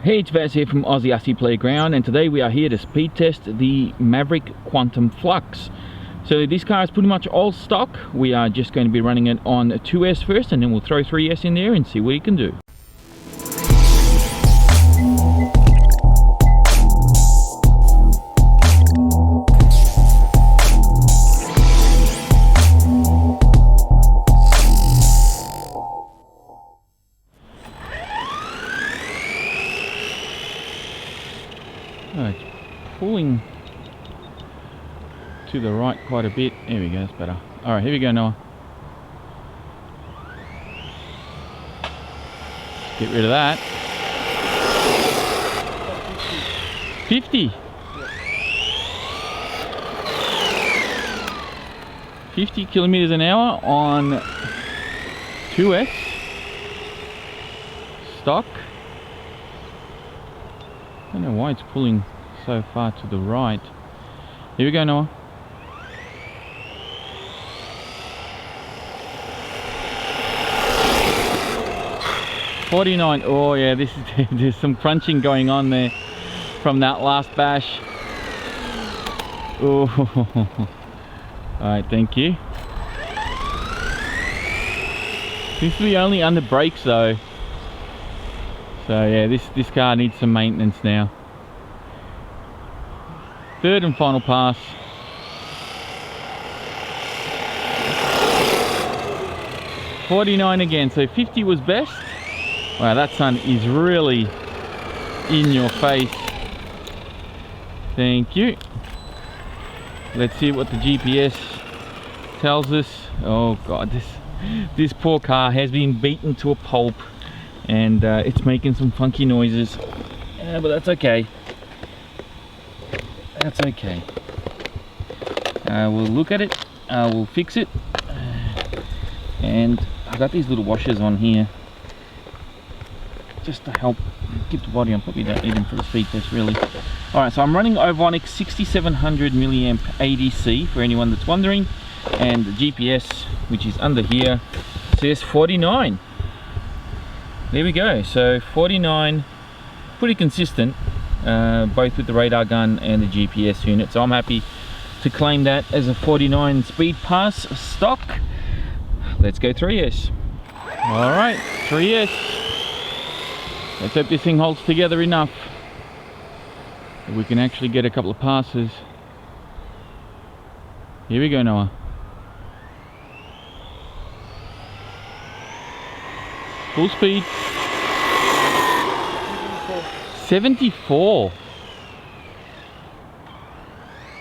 Hey, it's Vaz here from Aussie Aussie Playground, and today we are here to speed test the Maverick Quantum Flux. So this car is pretty much all stock. We are just going to be running it on 2S first, and then we'll throw 3S in there and see what it can do. Oh, it's pulling to the right quite a bit. There we go, that's better. Alright, here we go, Noah. Get rid of that. 50. 50 kilometers an hour on 2S stock. I don't know why it's pulling so far to the right. Here we go, Noah. $49. Oh yeah, this is there's some crunching going on there from that last bash. Oh, alright, thank you. Seems to be only under brakes though. So yeah, this car needs some maintenance now. Third and final pass. $49 again, so 50 was best. Wow, that sun is really in your face. Thank you. Let's see what the GPS tells us. Oh god, this poor car has been beaten to a pulp. And it's making some funky noises, but that's okay. That's okay. We'll look at it, we'll fix it, and I got these little washers on here just to help keep the body on. Probably don't need them for the speed test really. Alright, so I'm running Ovonic 6700 milliamp ADC for anyone that's wondering, and the GPS, which is under here, says 49. There we go, so 49, pretty consistent, both with the radar gun and the GPS unit. So I'm happy to claim that as a 49 speed pass stock. Let's go 3S. All right, 3S. Let's hope this thing holds together enough that we can actually get a couple of passes. Here we go, Noah. Full speed. 74.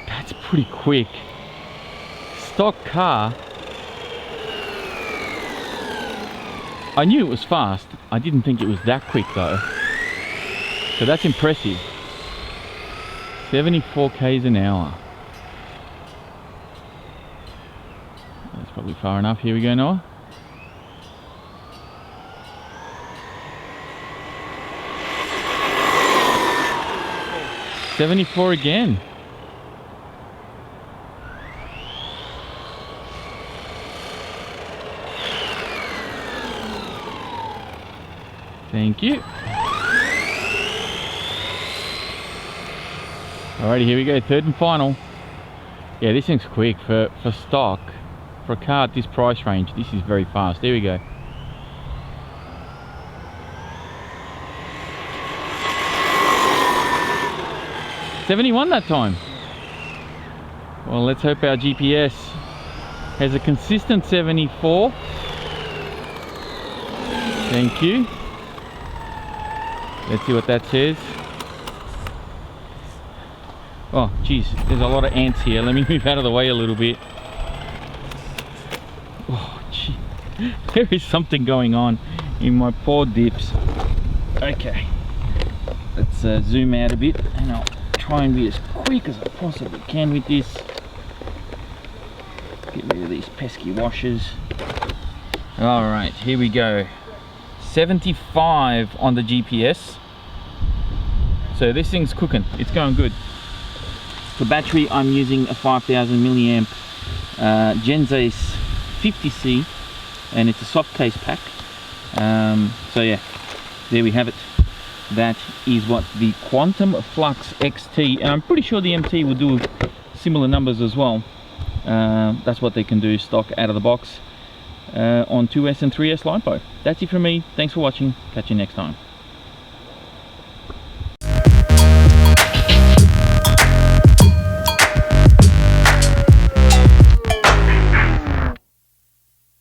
That's pretty quick. Stock car. I knew it was fast. I didn't think it was that quick though. So that's impressive. 74 k's an hour. That's probably far enough. Here we go, Noah. 74 again. Thank you. Alrighty, here we go, third and final. Yeah, this thing's quick for stock. For a car at this price range, this is very fast. There we go. $71 that time. Well, let's hope our GPS has a consistent 74. Thank you. Let's see what that says. Oh geez, there's a lot of ants here. Let me move out of the way a little bit. Oh gee, there is something going on in my poor dips. Okay, let's zoom out a bit and I'll try and be as quick as I possibly can with this. Get rid of these pesky washers. Alright, here we go. 75 on the GPS. So this thing's cooking, it's going good. For battery, I'm using a 5000 milliamp Genzace 50C, and it's a soft case pack. So yeah, there we have it. that is what the Quantum Flux XT, and I'm pretty sure the MT will do similar numbers as well. That's what they can do stock out of the box on 2S and 3S LiPo. That's it from me. Thanks for watching. Catch you next time.